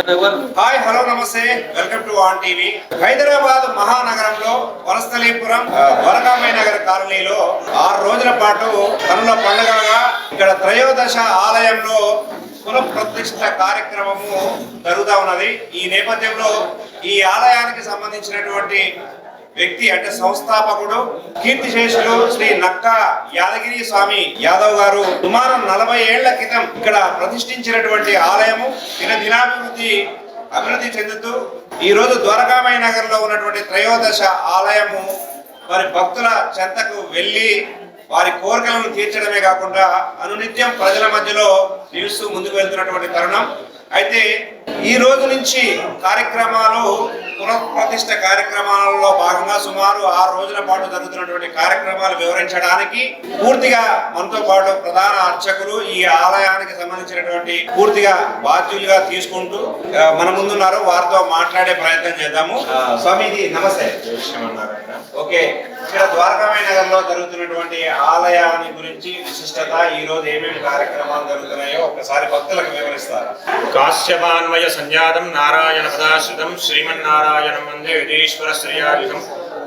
Hi hello నమస్తే, welcome to on TV. Hyderabad మహానగరంలో వనస్థలీపురం ద్వారకామాయి నగర్ కాలనీలో 6 రోజుల పాటు కనుల పండుగగా ఇక్కడ త్రయోదశ ఆలయంలో పునఃప్రతిష్ఠ కార్యక్రమము జరుగుతూ ఉన్నది. ఈ నేపథ్యంలో ఈ ఆలయానికి సంబంధించినటువంటి వ్యక్తి అంటే సంస్థాపకుడు కీర్తిశేషులు శ్రీ నక్కా యాదగిరి స్వామి యాదవ్ గారు సుమారు 40 ఏళ్ల క్రితం ఇక్కడ ప్రతిష్ఠించినటువంటి ఆలయము అభివృద్ధి చెందుతూ ఈ రోజు ద్వారకామాయి నగర్ లో ఉన్నటువంటి త్రయోదశ ఆలయము వారి భక్తుల చెంతకు వెళ్లి వారి కోరికలను తీర్చడమే కాకుండా అనునిత్యం ప్రజల మధ్యలో నిలుస్తూ ముందుకు వెళ్తున్నటువంటి తరుణం. అయితే ఈ రోజు నుంచి కార్యక్రమాలు పునఃప్రతిష్ఠ కార్యక్రమాలలో భాగంగా సుమారు 6 రోజుల పాటు జరుగుతున్నటువంటి కార్యక్రమాలు వివరించడానికి పూర్తిగా మనతో పాటు ప్రధాన అర్చకులు ఈ ఆలయానికి సంబంధించినటువంటి పూర్తిగా బాధ్యులుగా తీసుకుంటూ మన ముందున్నారు. వారితో మాట్లాడే ప్రయత్నం చేద్దాము. స్వామీజీ నమస్తే. ఓకే, ఇక్కడ ద్వారకామాయి నగర్ లో జరుగుతున్నటువంటి ఆలయాన్ని గురించి విశిష్టత, ఈ రోజు ఏమేమి కార్యక్రమాలు జరుగుతున్నాయో ఒకసారి భక్తులకు వివరిస్తారు. కాశ్యపాన్వయ సంజాతం నారాయణ పదాశ్రితం శ్రీమన్నారాయణం వందే విదేశ్వర శ్రీయాయుధం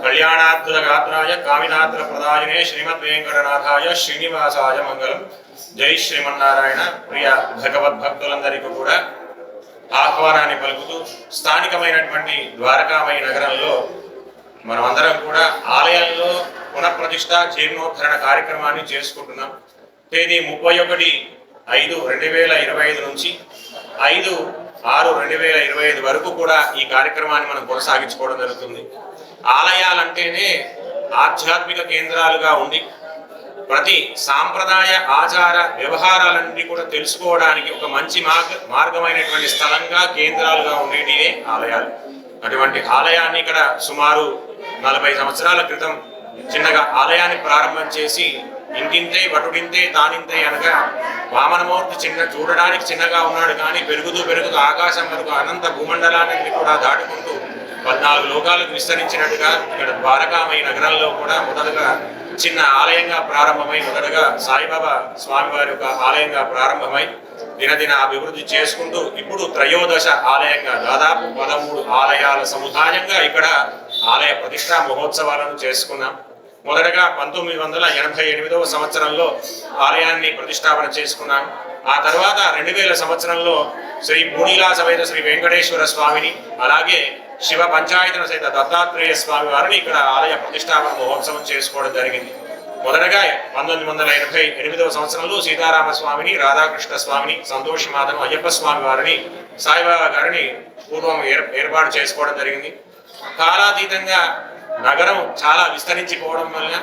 కళ్యాణాద్భుత గాత్రాయ కామినాత్ర ప్రదాయనే శ్రీమద్ వెంకటనాథాయ శ్రీనివాసాయ మంగళం. జై శ్రీమన్నారాయణ. ప్రియ భగవద్భక్తులందరికీ కూడా ఆహ్వానాన్ని పలుకుతూ స్థానికమైనటువంటి ద్వారకామాయి నగరంలో మనమందరం కూడా ఆలయాల్లో పునఃప్రతిష్ఠ జీర్ణోద్ధరణ కార్యక్రమాన్ని చేసుకుంటున్నాం. తేదీ 31/5/2025 నుంచి 5/6/2025 వరకు కూడా ఈ కార్యక్రమాన్ని మనం కొనసాగించుకోవడం జరుగుతుంది. ఆలయాలంటేనే ఆధ్యాత్మిక కేంద్రాలుగా ఉండి ప్రతి సాంప్రదాయ ఆచార వ్యవహారాలన్నీ కూడా తెలుసుకోవడానికి ఒక మంచి మార్గమైనటువంటి స్థలంగా కేంద్రాలుగా ఉండేటివే ఆలయాలు. అటువంటి ఆలయాన్ని ఇక్కడ సుమారు 40 సంవత్సరాల క్రితం చిన్నగా ఆలయాన్ని ప్రారంభం చేసి ఇంటింతే వటుడింతే తానింతే అనగా వామనమూర్తి చూడడానికి చిన్నగా ఉన్నాడు, కానీ పెరుగుతూ ఆకాశం వరకు అనంత భూమండలాన్ని కూడా దాటుకుంటూ 14 లోకాలకు విస్తరించినట్టుగా ఇక్కడ ద్వారకామాయి నగరంలో కూడా మొదటగా చిన్న ఆలయంగా ప్రారంభమై మొదటగా సాయిబాబా స్వామివారి యొక్క ఆలయంగా ప్రారంభమై దినదిన అభివృద్ధి చేసుకుంటూ ఇప్పుడు త్రయోదశ ఆలయంగా దాదాపు 13 ఆలయాల సముదాయంగా ఇక్కడ ఆలయ ప్రతిష్ఠా మహోత్సవాలను చేసుకున్నాం. మొదటగా 1988వ సంవత్సరంలో ఆలయాన్ని ప్రతిష్టాపన చేసుకున్నాం. ఆ తర్వాత 2000 సంవత్సరంలో శ్రీ మూనీలా సమేత శ్రీ వెంకటేశ్వర స్వామిని, అలాగే శివ పంచాయతన సహిత దత్తాత్రేయ స్వామి వారిని ఇక్కడ ఆలయ ప్రతిష్టాపన మహోత్సవం చేసుకోవడం జరిగింది. మొదటగా 1988వ సంవత్సరంలో సీతారామ స్వామిని, రాధాకృష్ణ స్వామిని, సంతోషి మాతను, అయ్యప్ప స్వామి వారిని, సాయిబాబా గారిని పూర్వం ఏర్పాటు చేసుకోవడం జరిగింది. కాలాతీతంగా నగరం చాలా విస్తరించిపోవడం వల్ల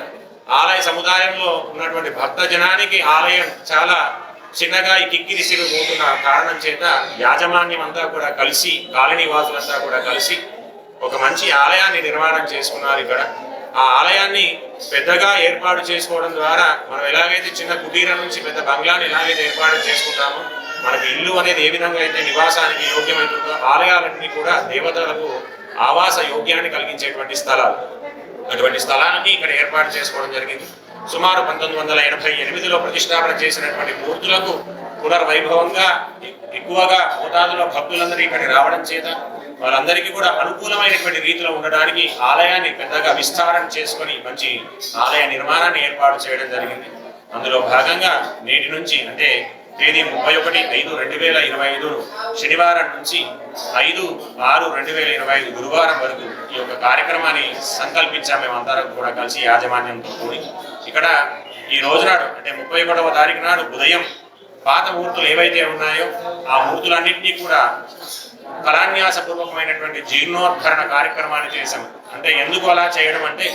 ఆలయ సముదాయంలో ఉన్నటువంటి భక్త జనానికి ఆలయం చాలా చిన్నగా కిక్కిరిసిలు పోతున్న కారణం చేత యాజమాన్యం అంతా కూడా కలిసి, కాలనీ వాసులంతా కూడా కలిసి ఒక మంచి ఆలయాన్ని నిర్మాణం చేసుకున్నారు. ఇక్కడ ఆ ఆలయాన్ని పెద్దగా ఏర్పాటు చేసుకోవడం ద్వారా మనం ఎలాగైతే చిన్న కుటీరం నుంచి పెద్ద బంగ్లాన్ని ఎలాగైతే ఏర్పాటు చేసుకుంటామో, మనకి ఇల్లు అనేది ఏ విధంగా అయితే నివాసానికి యోగ్యమైతుందో ఆలయాలన్నీ కూడా దేవతలకు ఆవాస యోగ్యాన్ని కలిగించేటువంటి స్థలాలు. అటువంటి స్థలాన్ని ఇక్కడ ఏర్పాటు చేసుకోవడం జరిగింది. సుమారు 1988లో ప్రతిష్టాపన చేసినటువంటి మూర్తులకు పునర్వైభవంగా ఎక్కువగా మోతాదులో భక్తులందరూ ఇక్కడ రావడం చేత వారందరికీ కూడా అనుకూలమైనటువంటి రీతిలో ఉండడానికి ఆలయాన్ని పెద్దగా విస్తారణ చేసుకొని మంచి ఆలయ నిర్మాణాన్ని ఏర్పాటు చేయడం జరిగింది. అందులో భాగంగా నేటి నుంచి అంటే తేదీ 31/5/2025 శనివారం నుంచి 5/6/2025 గురువారం వరకు ఈ యొక్క కార్యక్రమాన్ని సంకల్పించాము. మేమందరం కూడా కలిసి యాజమాన్యంతో కూడి ఇక్కడ ఈ రోజు నాడు అంటే 31వ తారీఖు నాడు ఉదయం పాత మూర్తులు ఏవైతే ఉన్నాయో ఆ మూర్తులన్నింటినీ కూడా కళాన్యాసపూర్వకమైనటువంటి జీర్ణోద్ధరణ కార్యక్రమాన్ని చేశాము. అంటే ఎందుకు అలా చేయడం అంటే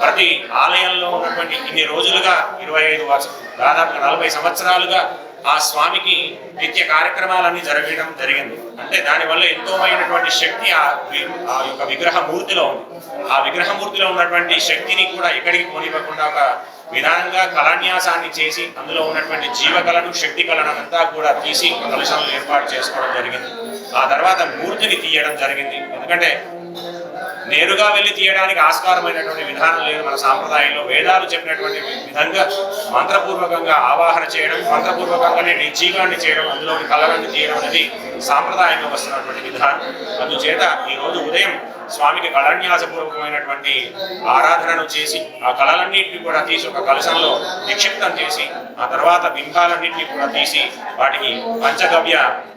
ప్రతి ఆలయంలో ఉన్నటువంటి ఇన్ని రోజులుగా 25 దాదాపు 40 సంవత్సరాలుగా ఆ స్వామికి నిత్య కార్యక్రమాలన్నీ జరగడం జరిగింది. అంటే దానివల్ల ఎంతోమైనటువంటి శక్తి ఆ యొక్క విగ్రహమూర్తిలో ఉంది. ఆ విగ్రహమూర్తిలో ఉన్నటువంటి శక్తిని కూడా ఎక్కడికి పోనివ్వకుండా ఒక విధానంగా కళాన్యాసాన్ని చేసి అందులో ఉన్నటువంటి జీవకళను, శక్తి కళను అంతా కూడా తీసి కలశాలను ఏర్పాటు చేసుకోవడం జరిగింది. ఆ తర్వాత మూర్తిని తీయడం జరిగింది. ఎందుకంటే నేరుగా వెళ్ళి తీయడానికి ఆస్కారమైనటువంటి విధానం లేదు మన సాంప్రదాయంలో. వేదాలు చెప్పినటువంటి విధంగా మంత్రపూర్వకంగా ఆవాహన చేయడం, మంత్రపూర్వకంగానే నిశ్చీకాన్ని చేయడం, అందులోకి కళలన్నీ తీయడం అనేది సాంప్రదాయంలో వస్తున్నటువంటి విధానం. అందుచేత ఈరోజు ఉదయం స్వామికి కళన్యాసపూర్వకమైనటువంటి ఆరాధనను చేసి ఆ కళలన్నింటినీ కూడా తీసి ఒక కలశంలో నిక్షిప్తం చేసి ఆ తర్వాత బింబాలన్నింటినీ కూడా తీసి వాటికి పంచగవ్య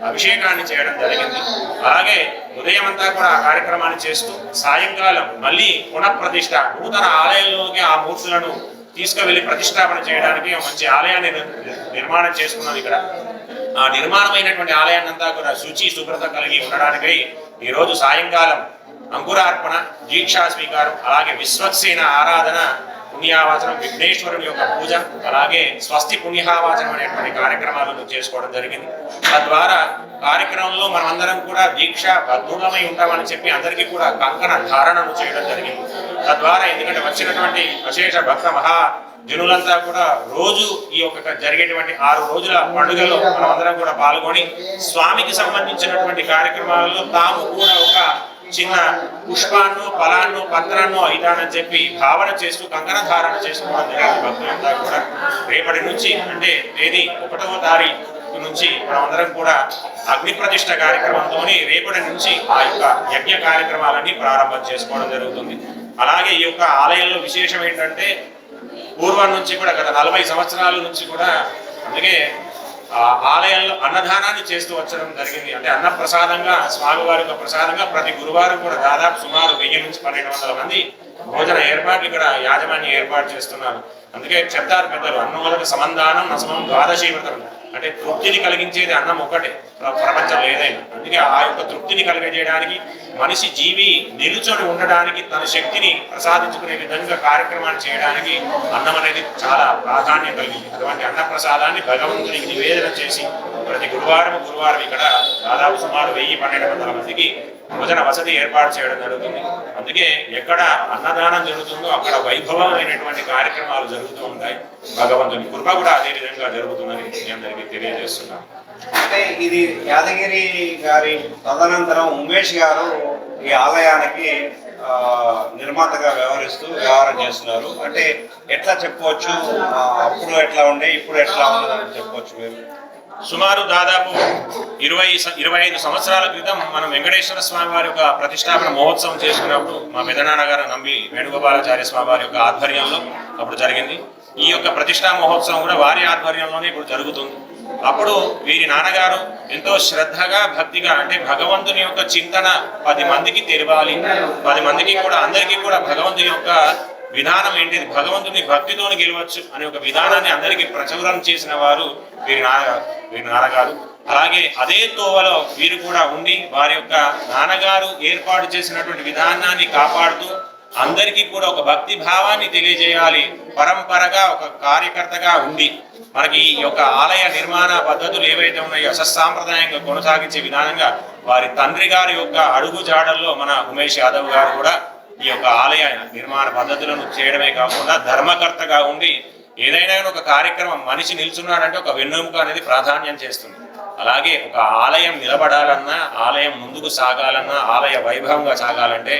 అభిషేకాన్ని చేయడం జరిగింది. అలాగే ఉదయం అంతా కూడా ఆ కార్యక్రమాన్ని చేస్తూ సాయంకాలం మళ్ళీ పునఃప్రతిష్ఠ నూతన ఆలయంలోకి ఆ మూర్తులను తీసుకువెళ్ళి ప్రతిష్టాపన చేయడానికి మంచి ఆలయాన్ని నిర్మాణం చేసుకున్నాం ఇక్కడ. ఆ నిర్మాణమైనటువంటి ఆలయాన్ని అంతా కూడా శుచి శుభ్రత కలిగి ఉండడానికై ఈరోజు సాయంకాలం అంకురార్పణ, దీక్షా స్వీకారం, అలాగే విశ్వక్సేన ఆరాధన, పుణ్యావాచనం, విఘ్నేశ్వరుని యొక్క పూజ, అలాగే స్వస్తి పుణ్యావాచనం అనేటువంటి కార్యక్రమాలను చేసుకోవడం జరిగింది. తద్వారా కార్యక్రమంలో మనమందరం కూడా దీక్ష బద్ధులమై ఉంటామని చెప్పి అందరికీ కూడా కంకణ ధారణను చేయడం జరిగింది. తద్వారా ఎందుకంటే వచ్చినటువంటి అశేష భక్త జనులంతా కూడా రోజు ఈ యొక్క జరిగేటువంటి 6 రోజుల పండుగలో మనమందరం కూడా పాల్గొని స్వామికి సంబంధించినటువంటి కార్యక్రమాలలో తాము కూడా ఒక చిన్న పుష్పాన్నో ఫలాన్నో పత్రాన్నో అయితానని చెప్పి భావన చేస్తూ కంకణ ధారణ చేసుకోవడం జరిగింది. భక్తులంతా కూడా రేపటి నుంచి అంటే తేదీ 1వ తారీఖు నుంచి మనమందరం కూడా అగ్ని ప్రతిష్ఠ కార్యక్రమంతో రేపటి నుంచి ఆ యొక్క యజ్ఞ కార్యక్రమాలన్నీ ప్రారంభం చేసుకోవడం జరుగుతుంది. అలాగే ఈ యొక్క ఆలయంలో విశేషం ఏంటంటే పూర్వం నుంచి కూడా గత 40 సంవత్సరాల నుంచి కూడా అందుకే ఆలయంలో అన్నదానాన్ని చేస్తూ వచ్చడం జరిగింది. అంటే అన్న ప్రసాదంగా స్వామివారి యొక్క ప్రసాదంగా ప్రతి గురువారం కూడా దాదాపు సుమారు 1000 నుంచి 1200 మంది భోజన ఏర్పాట్లు ఇక్కడ యాజమాన్యం ఏర్పాటు చేస్తున్నారు. అందుకే చెప్తారు పెద్దలు, అన్నమొదటి సమందానం నసమం ద్వాదశీ వ్రతం, అంటే తృప్తిని కలిగించేది అన్నం ఒక్కటే ప్రపంచంలో ఏదైనా. అందుకే ఆ యొక్క తృప్తిని కలిగజేయడానికి మనిషి జీవి నిలుచొని ఉండడానికి తన శక్తిని ప్రసాదించుకునే విధంగా కార్యక్రమాన్ని చేయడానికి అన్నం అనేది చాలా ప్రాధాన్యం కలిగింది. అటువంటి అన్న ప్రసాదాన్ని భగవంతునికి నివేదన చేసి ప్రతి గురువారం ఇక్కడ దాదాపు సుమారు 1000-1200 మందికి భోజన వసతి ఏర్పాటు చేయడం జరుగుతుంది. అందుకే ఎక్కడ అన్నదానం జరుగుతుందో అక్కడ వైభవమైనటువంటి కార్యక్రమాలు జరుగుతూ ఉంటాయి. భగవంతుని కృప కూడా అదే విధంగా జరుగుతుందని మీ అందరికీ తెలియజేస్తున్నాను. అంటే ఇది యాదగిరి గారి తదనంతరం ఉమేష్ గారు ఈ ఆలయానికి నిర్మాతగా వ్యవహారం చేస్తున్నారు. అంటే ఎట్లా చెప్పవచ్చు, అప్పుడు ఎట్లా ఉండే ఇప్పుడు ఎట్లా ఉన్నదని చెప్పవచ్చు మీరు? సుమారు దాదాపు 25 సంవత్సరాల క్రితం మనం వెంకటేశ్వర స్వామి వారి యొక్క ప్రతిష్టాపన మహోత్సవం చేసుకున్నప్పుడు మా పెదనాన్నగారు నంబి వేణుగోపాలాచార్య స్వామి వారి యొక్క ఆధ్వర్యంలో అప్పుడు జరిగింది. ఈ యొక్క ప్రతిష్టా మహోత్సవం కూడా వారి ఆధ్వర్యంలోనే ఇప్పుడు జరుగుతుంది. అప్పుడు వీరి నాన్నగారు ఎంతో శ్రద్ధగా భక్తిగా అంటే భగవంతుని యొక్క చింతన 10 మందికి తెరవాలి, 10 మందికి కూడా అందరికీ కూడా భగవంతుని యొక్క విధానం ఏంటిది, భగవంతుని భక్తితోని గెలవచ్చు అనే ఒక విధానాన్ని అందరికీ ప్రచురం చేసిన వారు వీరి నాన్నగారు. అలాగే అదే తోవలో వీరు కూడా ఉండి వారి యొక్క నాన్నగారు ఏర్పాటు చేసినటువంటి విధానాన్ని కాపాడుతూ అందరికీ కూడా ఒక భక్తి భావాన్ని తెలియజేయాలి, పరంపరగా ఒక కార్యకర్తగా ఉండి మనకి ఈ యొక్క ఆలయ నిర్మాణ పద్ధతులు ఏవైతే ఉన్నాయో సత్సాంప్రదాయంగా కొనసాగించే విధానంగా వారి తండ్రి గారి యొక్క అడుగు జాడల్లో మన ఉమేష్ యాదవ్ గారు కూడా ఈ యొక్క ఆలయ నిర్మాణ పద్ధతులను చేయడమే కాకుండా ధర్మకర్తగా ఉండి ఏదైనా ఒక కార్యక్రమం మనిషి నిల్చున్నాడంటే ఒక వెన్నెముక అనేది ప్రాధాన్యం చేస్తుంది. అలాగే ఒక ఆలయం నిలబడాలన్నా, ఆలయం ముందుకు సాగాలన్నా, ఆలయ వైభవంగా సాగాలంటే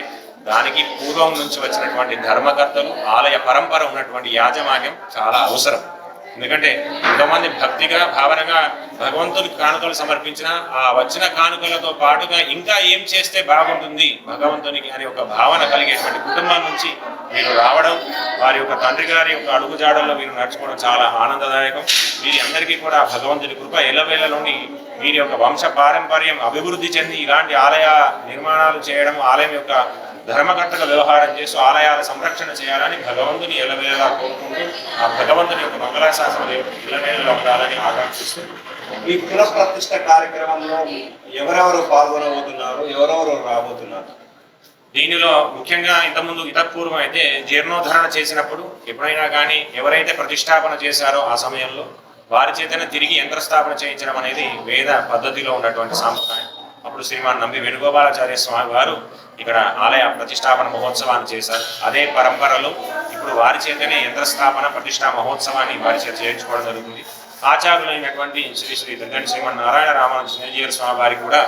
దానికి పూర్వం నుంచి వచ్చినటువంటి ధర్మకర్తలు, ఆలయ పరంపర ఉన్నటువంటి యాజమాన్యం చాలా అవసరం. ఎందుకంటే ఎంతోమంది భక్తిగా భావనగా భగవంతునికి కానుకలు సమర్పించిన ఆ వచ్చిన కానుకలతో పాటుగా ఇంకా ఏం చేస్తే బాగుంటుంది భగవంతునికి అనే ఒక భావన కలిగేటువంటి కుటుంబం నుంచి మీరు రావడం, వారి యొక్క తండ్రి గారి యొక్క అడుగుజాడల్లో మీరు నడుచుకోవడం చాలా ఆనందదాయకం. వీరి అందరికీ కూడా భగవంతుని కృప ఎల్లవేళలోని వీరి యొక్క వంశ పారంపర్యం అభివృద్ధి చెంది ఇలాంటి ఆలయ నిర్మాణాలు చేయడం, ఆలయం యొక్క ధర్మకర్తగా వ్యవహారం చేస్తూ ఆలయాల సంరక్షణ చేయాలని భగవంతుని ఎల్లవేళలా కోరుకుంటూ ఆ భగవంతుని యొక్క మంగళాశాసనం ఎల్లవేళలో ఉండాలని ఆకాంక్షిస్తుంది. ఈ పునఃప్రతిష్ఠ కార్యక్రమంలో ఎవరెవరు పాల్గొనబోతున్నారు, ఎవరెవరు రాబోతున్నారు? దీనిలో ముఖ్యంగా ఇంతకుముందు ఇతపూర్వం అయితే జీర్ణోద్ధరణ చేసినప్పుడు ఎప్పుడైనా కానీ ఎవరైతే ప్రతిష్టాపన చేశారో ఆ సమయంలో వారి చేతనే తిరిగి యంత్రస్థాపన చేయించడం అనేది వేద పద్ధతిలో ఉన్నటువంటి సాంప్రదాయం. అప్పుడు శ్రీమాన్ నంబి వేణుగోపాలాచార్య స్వామి వారు ఇక్కడ ఆలయ ప్రతిష్టాపన మహోత్సవాన్ని చేశారు. అదే పరంపరలో ఇప్పుడు వారి చేతనే యంత్రస్థాపన ప్రతిష్టా మహోత్సవాన్ని వారి చేత చేయించుకోవడం జరుగుతుంది. ఆచార్యులైనటువంటి శ్రీ దగ్గంటి శ్రీమన్ నారాయణ రామానుజ స్వామి వారికి కూడా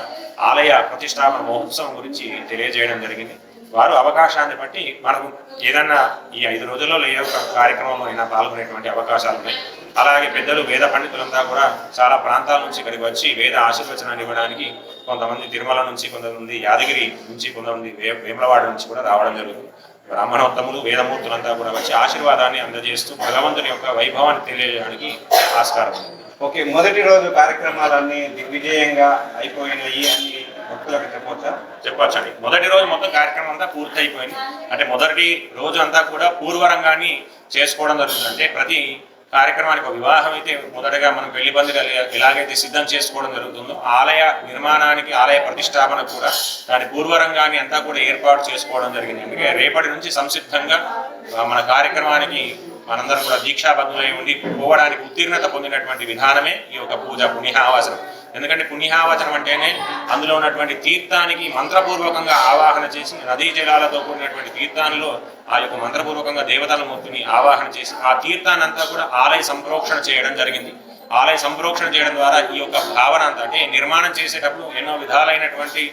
ఆలయ ప్రతిష్టాపన మహోత్సవం గురించి తెలియజేయడం జరిగింది. వారు అవకాశాన్ని బట్టి మనకు ఏదన్నా ఈ 5 రోజుల్లో ఏ ఒక్క కార్యక్రమంలో అయినా పాల్గొనేటువంటి అవకాశాలు ఉన్నాయి. అలాగే పెద్దలు వేద పండితులంతా కూడా చాలా ప్రాంతాల నుంచి ఇక్కడికి వచ్చి వేద ఆశీర్వచనాన్ని ఇవ్వడానికి కొంతమంది తిరుమల నుంచి, కొంతమంది యాదగిరి నుంచి, కొంతమంది వేములవాడ నుంచి కూడా రావడం జరుగుతుంది. బ్రాహ్మణోత్తములు వేదమూర్తులంతా కూడా వచ్చి ఆశీర్వాదాన్ని అందజేస్తూ భగవంతుని యొక్క వైభవాన్ని తెలియజేయడానికి ఆస్కారం ఉంది. ఓకే, మొదటి రోజు కార్యక్రమాలన్నీ దిగ్విజయంగా అయిపోయినాయి అని భక్తులకు చెప్పొచ్చండి. మొదటి రోజు మొత్తం కార్యక్రమం అంతా పూర్తి అయిపోయింది. అంటే మొదటి రోజు అంతా కూడా పూర్వరంగాన్ని చేసుకోవడం జరుగుతుంది. అంటే ప్రతి కార్యక్రమానికి ఒక వివాహం అయితే మొదటగా మనం పెళ్లి పందిరి ఎలాగైతే సిద్ధం చేసుకోవడం జరుగుతుందో ఆలయ నిర్మాణానికి, ఆలయ ప్రతిష్టాపన కూడా దాని పూర్వరంగాన్ని అంతా కూడా ఏర్పాటు చేసుకోవడం జరిగింది. అందుకే రేపటి నుంచి సంసిద్ధంగా మన కార్యక్రమానికి మనందరం కూడా దీక్షాబద్ధులై ఉండి పోవడానికి ఉత్తీర్ణత పొందినటువంటి విధానమే ఈ యొక్క పూజ పుణ్యాహవాచనం. ఎందుకంటే పుణ్యాహవాచనం అంటేనే అందులో ఉన్నటువంటి తీర్థానికి మంత్రపూర్వకంగా ఆవాహన చేసి నదీ జలాలతో కూడినటువంటి తీర్థాలలో ఆ యొక్క మంత్రపూర్వకంగా దేవతల మూర్తిని ఆవాహన చేసి ఆ తీర్థాన్ని అంతా కూడా ఆలయ సంప్రోక్షణ చేయడం జరిగింది. ఆలయ సంప్రోక్షణ చేయడం ద్వారా ఈ యొక్క భావన అంతా, అంటే నిర్మాణం చేసేటప్పుడు ఎన్నో విధాలైనటువంటి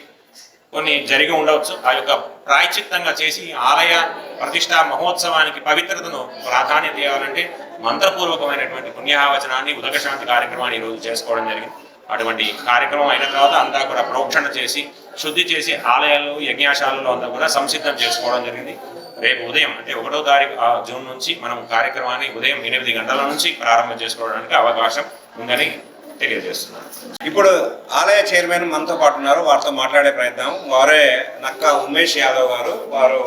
కొన్ని జరిగి ఉండవచ్చు. ఆ యొక్క ప్రాయచిత్తంగా చేసి ఆలయ ప్రతిష్టా మహోత్సవానికి పవిత్రతను ప్రాధాన్యత ఇవ్వాలంటే మంత్రపూర్వకమైనటువంటి పుణ్యాహవచనాన్ని ఉదకశాంతి కార్యక్రమాన్ని ఈరోజు చేసుకోవడం జరిగింది. అటువంటి కార్యక్రమం అయిన తర్వాత అంతా కూడా ప్రోక్షణ చేసి శుద్ధి చేసి ఆలయాలు యజ్ఞాశాలలో అంతా కూడా సంసిద్ధం చేసుకోవడం జరిగింది. రేపు ఉదయం అంటే 1వ తారీఖు జూన్ నుంచి మనం కార్యక్రమాన్ని ఉదయం 8 గంటల నుంచి ప్రారంభం చేసుకోవడానికి అవకాశం ఉందని తెలియజేస్తున్నాను. ఇప్పుడు ఆలయ చైర్మన్ మనతో పాటు ఉన్నారు, వారితో మాట్లాడే ప్రయత్నం. వారే నక్కా ఉమేష్ యాదవ్ గారు. వారు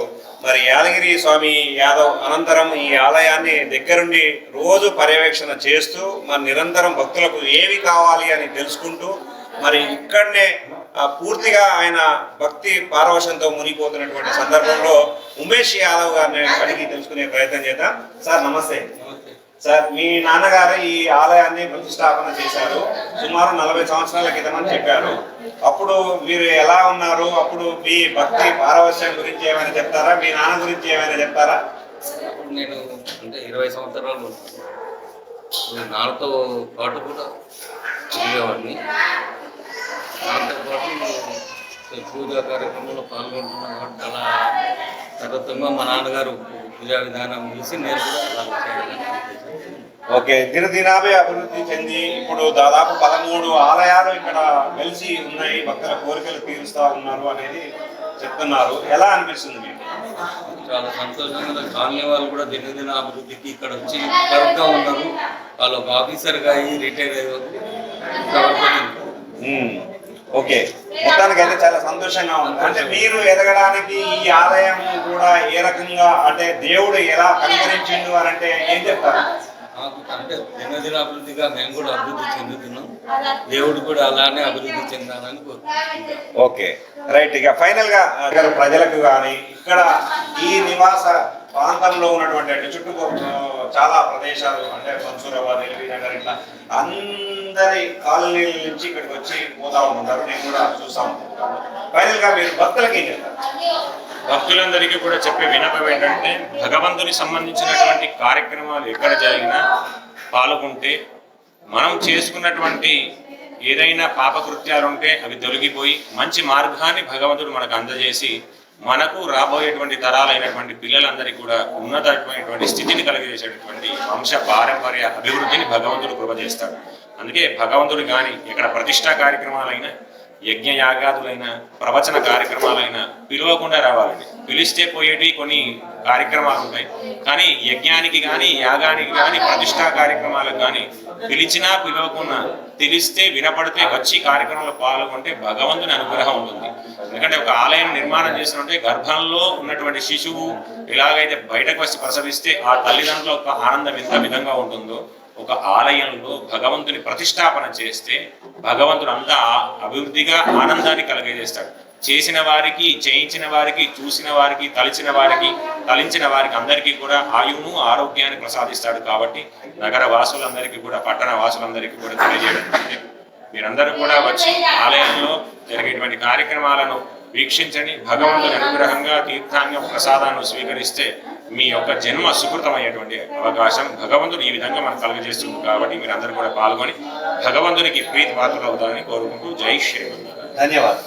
మరి యాదగిరి స్వామి యాదవ్ అనంతరం ఈ ఆలయాన్ని దగ్గరుండి రోజు పర్యవేక్షణ చేస్తూ మరి నిరంతరం భక్తులకు ఏవి కావాలి అని తెలుసుకుంటూ మరి ఇక్కడనే పూర్తిగా ఆయన భక్తి పారవశంతో మునిగిపోతున్నటువంటి సందర్భంలో ఉమేష్ యాదవ్ గారిని అడిగి తెలుసుకునే ప్రయత్నం చేద్దాం. సార్ నమస్తే. సార్, మీ నాన్నగారు ఈ ఆలయాన్ని ప్రతిష్టాపన చేశారు సుమారు 40 సంవత్సరాల క్రితం అని చెప్పారు. అప్పుడు మీరు ఎలా ఉన్నారు? అప్పుడు మీ భక్తి పారవశ్యం గురించి ఏమైనా చెప్తారా? మీ నాన్న గురించి ఏమైనా చెప్తారా? అప్పుడు నేను అంటే 20 సంవత్సరాలు నాన్నతో పాటు కూడా తిరిగేవాడిని. నాతో పాటు పూజా కార్యక్రమంలో పాల్గొంటున్నాను కాబట్టి అలా తరతరంగా మా నాన్నగారు పూజా విధానం చూసి నేను కూడా అలా చేయగలను. ఓకే, దినదినాభే అభివృద్ధి చెంది ఇప్పుడు దాదాపు 13 ఆలయాలు ఇక్కడ వెలిసి ఉన్నాయి, భక్తుల కోరికలు తీరుస్తా ఉన్నారు అనేది చెప్తున్నారు. ఎలా అనిపిస్తుంది మీకు? చాలా సంతోషంగా కాలనీ వాళ్ళు కూడా దినదిన అభివృద్ధికి ఇక్కడ వచ్చి కరెక్ట్గా ఉన్నారు. వాళ్ళు ఒక ఆఫీసర్గా అయ్యి రిటైర్ అయ్యారు. ఓకే, మొత్తానికి అయితే చాలా సంతోషంగా ఉంది. అంటే మీరు ఎదగడానికి ఈ ఆలయం కూడా ఏ రకంగా, అంటే దేవుడు ఎలా కనికరించిండు అని అంటే ఏం చెప్తారు? అంటే దినదిన అభివృద్ధిగా మేము కూడా అభివృద్ధి చెందుతున్నాం. దేవుడు కూడా అలానే అభివృద్ధి చెందాలని కోరుకుంటున్నాం. Okay, right. ఇక ఫైనల్ గా ప్రజలకు కానీ ఇక్కడ ఈ నివాస ప్రాంతంలో ఉన్నటువంటి అంటే చుట్టుపక్కల చాలా ప్రదేశాలు అంటే మన్సూరాబాద్, ఎల్బీనగర్ ఇట్లా అందరి కాలనీల నుంచి ఇక్కడికి వచ్చి పోతా ఉంటారు. నేను కూడా చూస్తా ఉంటాను. ఫైనల్ గా మీరు భక్తులకి ఏం చెప్తారు? భక్తులందరికీ కూడా చెప్పే విన్నపం ఏంటంటే భగవంతుని సంబంధించినటువంటి కార్యక్రమాలు ఎక్కడ జరిగినా పాల్గొంటే మనం చేసుకున్నటువంటి ఏదైనా పాపకృత్యాలు ఉంటే అవి తొలగిపోయి మంచి మార్గాన్ని భగవంతుడు మనకు అందజేసి మనకు రాబోయేటువంటి తరాలైనటువంటి పిల్లలందరికీ కూడా ఉన్నతమైనటువంటి స్థితిని కలిగజేసేటటువంటి వంశ పారంపర్య అభివృద్ధిని భగవంతుడు కృప చేస్తాడు. అందుకే భగవంతుడు కానీ ఎక్కడ ప్రతిష్టా కార్యక్రమాలైనా, యజ్ఞయాగాదులైన, ప్రవచన కార్యక్రమాలైనా పిలవకుండా రావాలండి. పిలిస్తే పోయేటి కొన్ని కార్యక్రమాలు ఉంటాయి, కానీ యజ్ఞానికి కానీ, యాగానికి కానీ, ప్రతిష్టా కార్యక్రమాలకు కానీ పిలిచినా పిలవకుండా తెలిస్తే వినపడితే వచ్చి కార్యక్రమంలో పాల్గొంటే భగవంతుని అనుగ్రహం ఉంటుంది. ఎందుకంటే ఒక ఆలయం నిర్మాణం చేసినట్టే గర్భంలో ఉన్నటువంటి శిశువు ఎలాగైతే బయటకు వచ్చి ప్రసవిస్తే ఆ తల్లిదండ్రుల యొక్క ఆనందం ఎంత విధంగా ఉంటుందో ఒక ఆలయంలో భగవంతుని ప్రతిష్టాపన చేస్తే భగవంతుడు అంతా అభివృద్ధిగా ఆనందాన్ని కలగజేస్తాడు. చేసిన వారికి, చేయించిన వారికి, చూసిన వారికి, తలిచిన వారికి అందరికీ కూడా ఆయువును ఆరోగ్యాన్ని ప్రసాదిస్తాడు. కాబట్టి నగర వాసులందరికీ కూడా, పట్టణ వాసులందరికీ కూడా తెలియజేయడం మీరందరూ కూడా వచ్చి ఆలయంలో జరిగేటువంటి కార్యక్రమాలను వీక్షించండి. భగవంతుని అనుగ్రహంగా తీర్థాంగ ప్రసాదాన్ని స్వీకరిస్తే మీ యొక్క జన్మ సుకృతమయ్యేటువంటి అవకాశం భగవంతుడు ఈ విధంగా మనకు కలుగజేస్తుంది. కాబట్టి మీరందరూ కూడా పాల్గొని భగవంతునికి ప్రీతి పాత్రలు అవుతారని కోరుకుంటూ జై శ్రీమన్నారాయణ. ధన్యవాదాలు.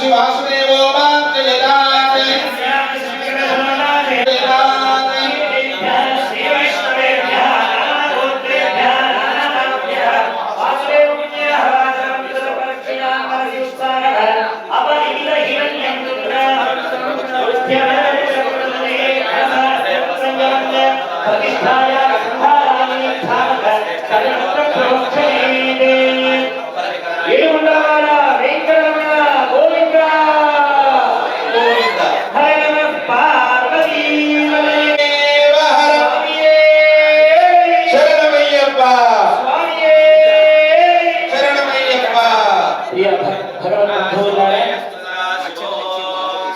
శ్రీ వాసుదేవో మాత్రయదాత్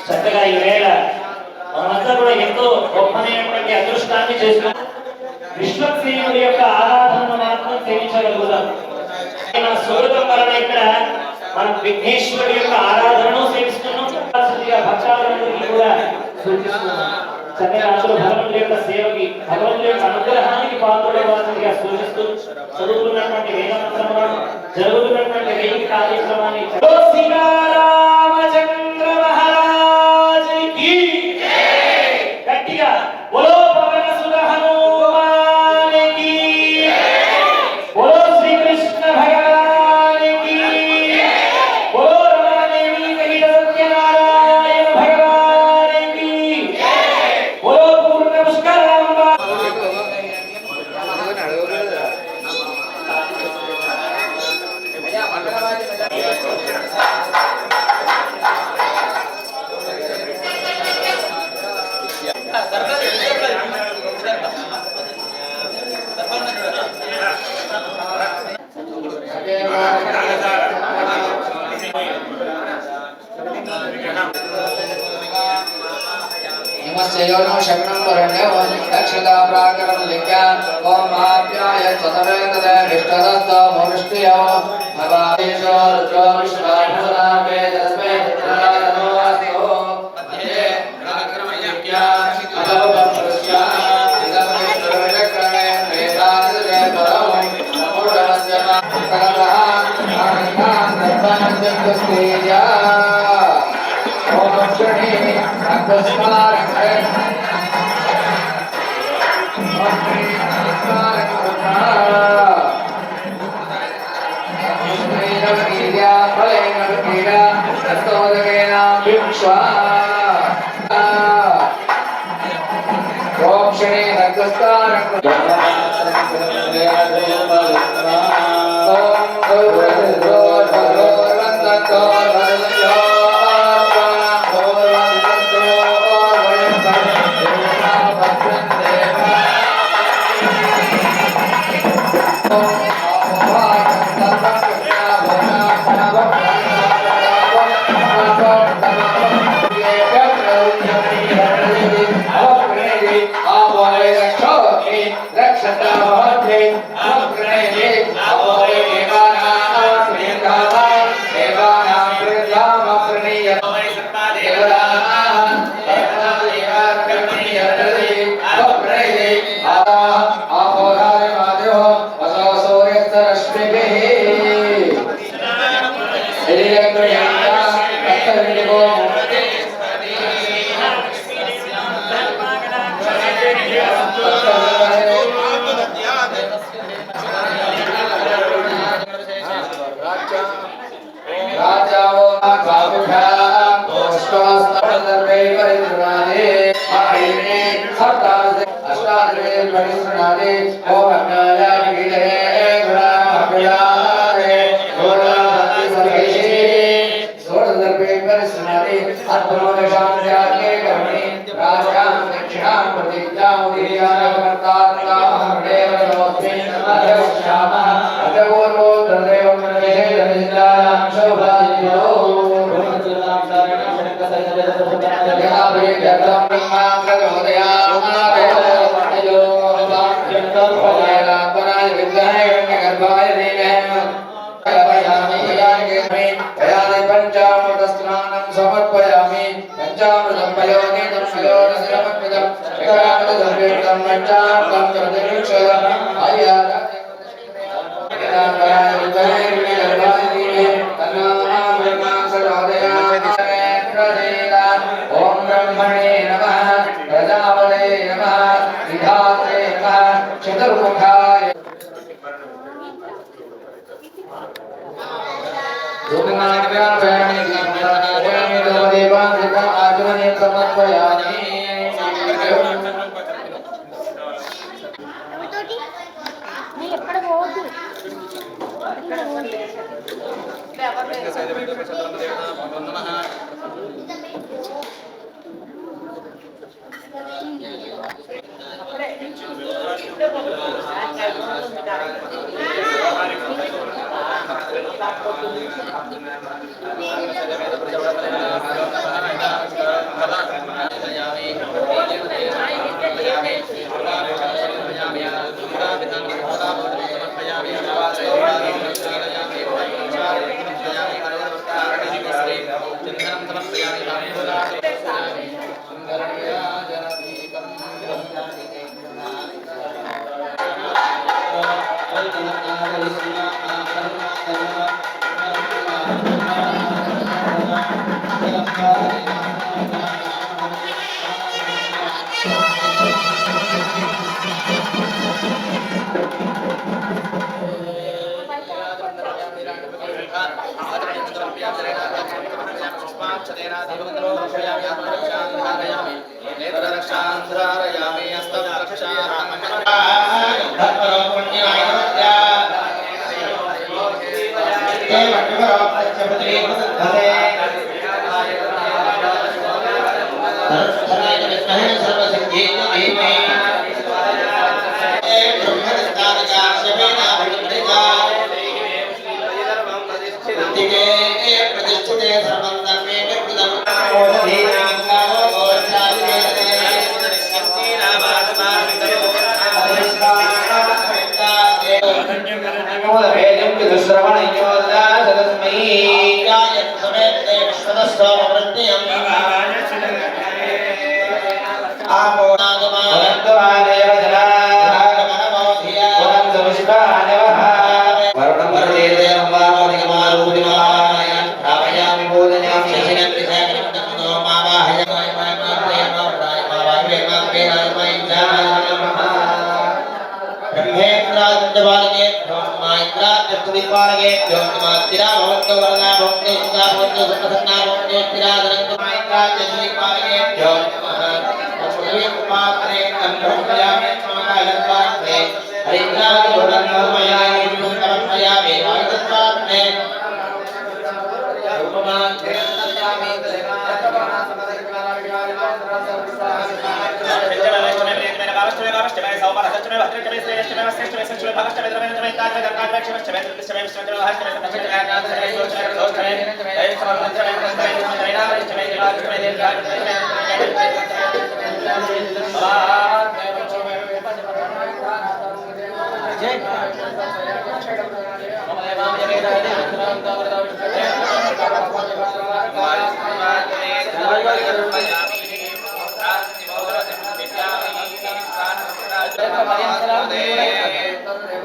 చక్కగా ఈ వేళ మనమంతా కూడా ఎంతో గొప్పనైనటువంటి అదృష్టాన్ని చేసుకున్నాం. విశ్వక్సేనుడి యొక్క ఆరాధనను మాత్రం సేవించగలుగుతాం. మన సుకృతం వలన ఇక్కడ మనం విఘ్నేశ్వరుడి యొక్క ఆరాధనను సేవిస్తున్నాం. భక్తాదులందరికీ కూడా సూచిస్తున్నాం. చక్కగా అందరూ భగవంతుడి యొక్క సేవకి, భగవంతుడి యొక్క అనుగ్రహానికి పాత్రవాసిగా సూచిస్తూ చదువుతున్నటువంటి వేద మంత్రములను, జరుగుతున్నటువంటి వేద కార్యక్రమాన్ని శ్రీరామచంద్ర మహారాజ్ కి గట్టిగా బోలో పవన సుత హనుమాన్ కి, బోలో శ్రీకృష్ణ భగవాన్ కి, బోలో రమాదేవి సహిత సత్యనారాయణ భగవాన్ కి, బోలో పూర్ణ పుష్కరాంబ. योनो शक्नं वरण्यो दक्षता प्राकरं लिख्या ओम महाप्याय चतुर्वेदते विष्टदस्तो मुष्टियो भवादेशो रुद्रो विश्वाभूतावे तस्मै तन्नो अस्तु मध्ये प्राकरमयज्ञा अदवपस्या इदमविष्णुविचक्रणे वेदान्तरे परमं नमोरमस्य कलः आनन्दान्तर्पणञ्जस्तेया ओम शनि नमस्कार ब्रह्मणे नमः प्रजापते नमः विधात्रे नमः चतुर्मुखाय आजमने समर्पयामि ఎక్కడ పోవద్దు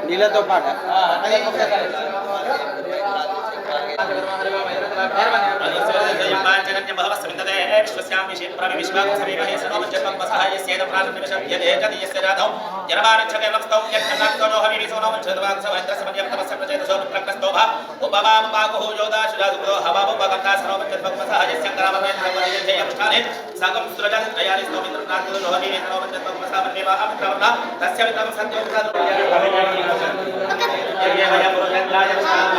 నీళ్ళతో పాట Gracias.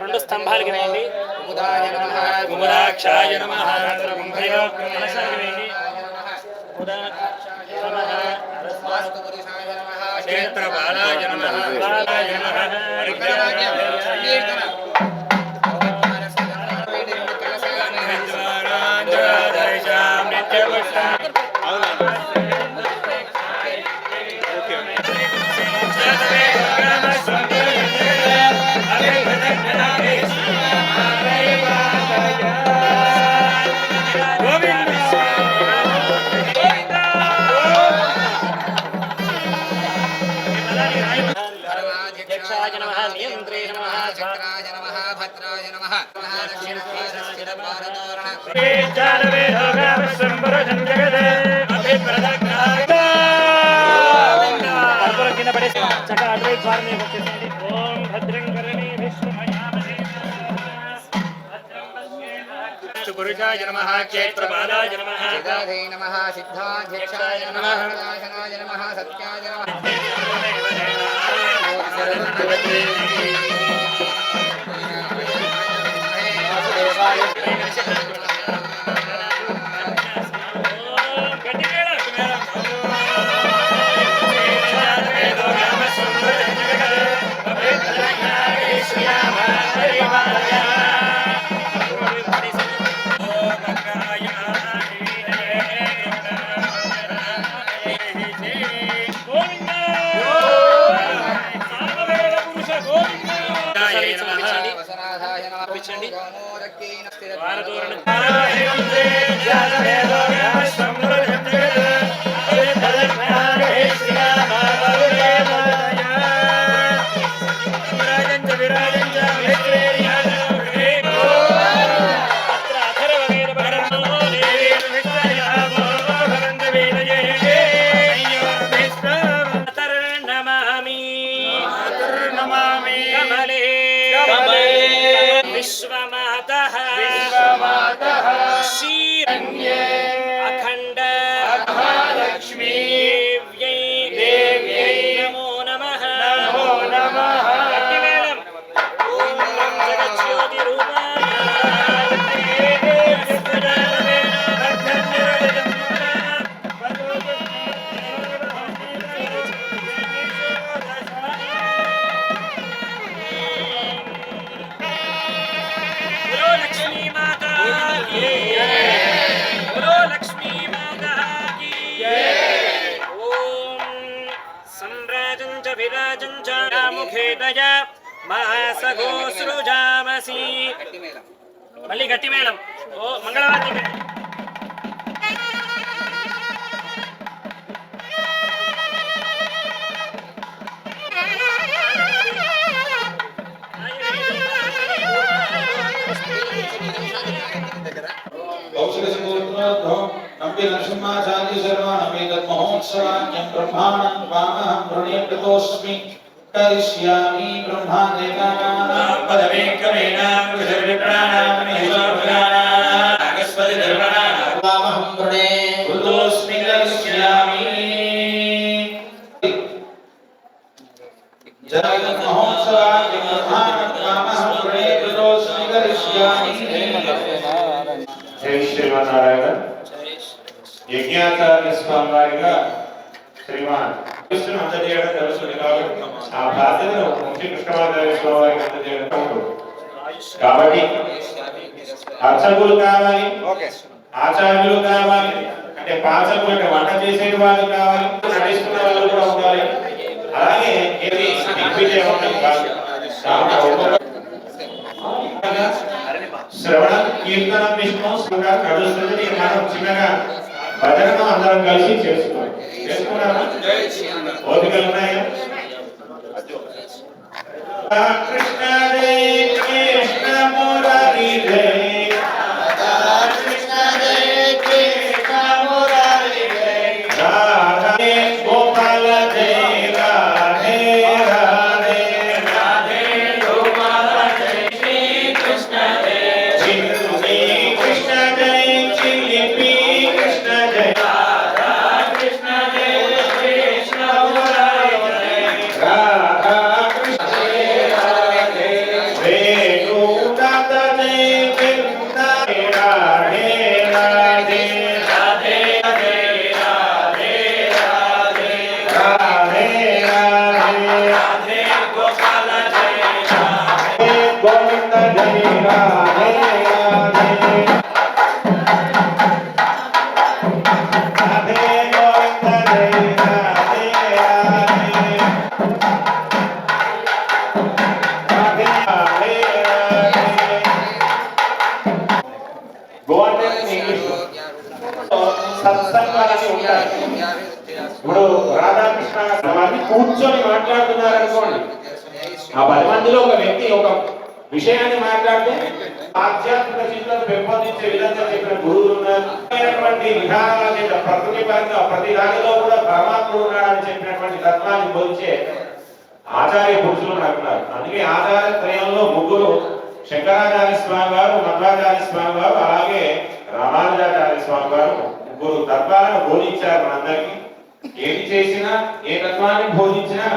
రెండు స్తంభాలకి వేయండి. కుముదాక్షాయ నమః క్షేత్రపాలాయ నమః పురుషాయ నమః క్షేత్రపాలాయ నమః సిద్ధాయ నమః సిద్ధాధ్యక్షాయ నమః నాశనాయ నమః సత్యాయ నమః विश्वमातः शीरण्ये अखंड लक्ष्मी देव्यै नमो नमः गट्टिमेळं ओम जगज्योति रूपाय మాసగో సృజామసి మళ్ళీ గట్టి మేళం ఓ మంగళవాద్యం नम्बि नरसिंहाचार्य सर्वानमेतत् महोत्सवान्यं ब्रह्माणं वामहं प्रणीतोऽस्मि करिष्यामि ब्रह्मादेवानां पदवेकमेनां विसर्विप्राणां निहितोर्भगानां अगस्पति धर्मणां वामहं प्रणीतोऽस्मि करिष्यामि जगन्महोत्सवाय ब्रह्माणं वृणे प्रदोषं करिष्यामि। జై శ్రీమన్నారాయణ. యజ్ఞాచార్య స్వామి వారిగా శ్రీమాన్ కృష్ణుని అందజేయడం జరుగుతుంది కాబట్టి ఆ బాధ్యతను ముఖ్య కృష్ణమాచార్య స్వామి వారికి అందజేయడం ఉంటుంది. కాబట్టి అర్చకులు కావాలి, ఆచార్యులు కావాలి, అంటే పాచకులు అంటే వంట చేసే వాళ్ళు కావాలి, నటిస్తున్న వాళ్ళు కూడా ఉండాలి. అలాగే ఏది దిగ్విజయం కాదు. శ్రవణం కీర్తనం విష్ణు నడుస్తుంది. మనం చిన్నగా భజనను అందరం కలిసి చేసుకున్నాము. ఓపికలు ఉన్నాయా? కృష్ణ జై కృష్ణ మురారి జై రాధే గోపాల జై రాధే రాధే రాధే గోపాల జై శ్రీ కృష్ణ జై చిన్ని కృష్ణ జై చిలిపి కృష్ణ జై రాధా కృష్ణ జై కృష్ణ మురారి జై రాధా కృష్ణ జై రాధే వేణునాథ జై వృంద రాధే రాధే రాధే రాధే రాధే రాధే గోపాల జై రాధే గోవింద జై రాధే రాధే రాధే గోవింద జై రాధే రాధే రాధే గోవింద ఇంగ్లీష్ సత్సంగాలని ఉంటాయి. ఇప్పుడు రాధాకృష్ణ సమాధి కూర్చొని మాట్లాడుతున్నారు అనుకోండి, ఆ 10 మందిలో ఒక వ్యక్తి ఒక విషయాన్ని మాట్లాడితే ఆధ్యాత్మిక చింతన పెంపొందించే విధంగా చెప్పిన గురువులు ఉన్నారు. విధానాల చేత ప్రకృతి పరంగా ప్రతి దానిలో కూడా పరమాత్ముడు ఉన్నాడని చెప్పినటువంటి తత్వాన్ని బోధించే ఆచార్య పురుషులు ఉన్నారు. అందుకే ఆచార్య త్రయంలో ముగ్గురు, శంకరాచార్య స్వామి వారు, మధ్వాచార్య స్వామి వారు, అలాగే రామానుజాచార్య స్వామి వారు ముగ్గురు తత్వాలను బోధించారు మనందరికీ. ఏది చేసినా, ఏ తత్వాన్ని బోధించినా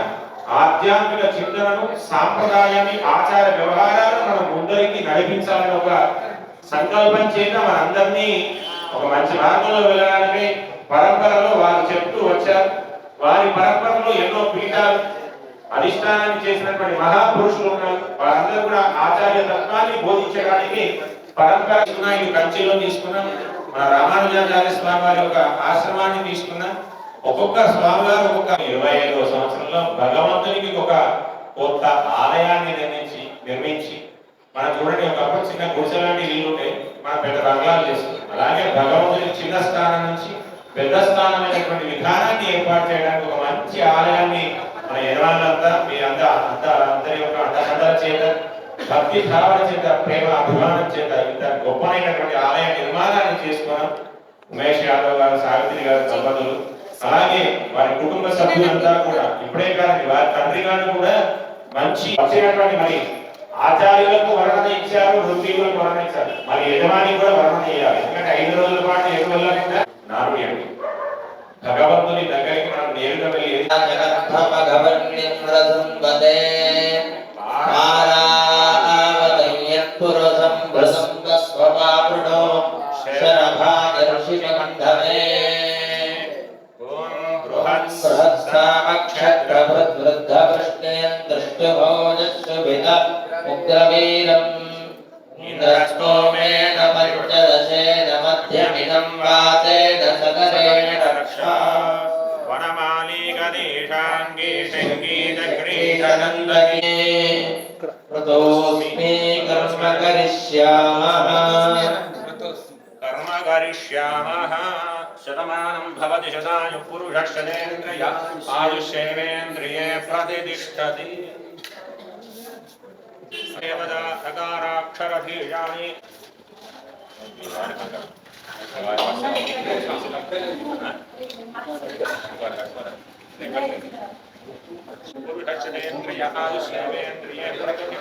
ఆధ్యాత్మిక చింతనను, సాంప్రదాయాన్ని, ఆచార వ్యవహారాలను మనం ముందరికి నడిపించాలని ఒక సంకల్పం చేత మనందరినీ ఒక మంచి మార్గంలో వెళ్ళడానికి పరంపరలో వారు చెప్తూ వచ్చారు. వారి పరంపరలో ఎన్నో పీఠాలు అధిష్టానాన్ని చేసినటువంటి మహాపురుషులు ఉన్నారు. వారందరూ కూడా ఆచార్య తత్వాన్ని బోధించడానికి పరంపర కంచిలో తీసుకున్నాం. మన రామానుజాచార్య స్వామి వారి యొక్క ఆశ్రమాన్ని తీసుకున్నాం. ఒక్కొక్క స్వామి వారు ఒక్కొక్క 25వ సంవత్సరంలో భగవంతునికి ఒక కొత్త ఆలయాన్ని నిర్మించి మనం చూడండి, ఒకప్పుడు చిన్న గుడిసె లాంటి ఇల్లు ఉంటాయి, మనం పెద్ద బంగ్లాలు చేస్తున్నాం. అలాగే భగవంతునికి చిన్న స్థానం నుంచి పెద్ద స్థానమైనటువంటి విధానాన్ని ఏర్పాటు చేయడానికి ఒక మంచి ఆలయాన్ని మన యజమానులంతా మీ అందరి యొక్క అండదండల చేత, భక్తి భావన చేత, ప్రేమ అభిమానం చేత ఇంత గొప్పనైనటువంటి ఆలయ నిర్మాణాన్ని చేసుకున్నాం. ఉమేష్ యాదవ్ గారు, సావిత్రి గారు దంపతులు, అలాగే వారి కుటుంబ సభ్యులంతా కూడా, ఇప్పుడే కాదండి వారి తండ్రి గారు కూడా మంచి వచ్చినటువంటి మరి ఆచార్యులకు వర్ణన ఇచ్చారు, వృత్తిలకు వర్ణన ఇచ్చారు. మరి యజమాని కూడా వర్ణన ఇవ్వాలి. ఎందుకంటే 5 రోజుల పాటు ఎటు వెళ్ళకుండా నారుడి భగవంతుని దగ్గరికి మనం నేరుగా వెళ్ళి శతమానం భవతి శతాయు పురుషః శతేంద్రియ ఆయుష్యేంద్రియే ప్రతిష్ఠతి. దేవదా అకారాక్షర బీజాని పురుషః శతేంద్రియ ఆయుష్యేంద్రియే ప్రతిష్ఠతి.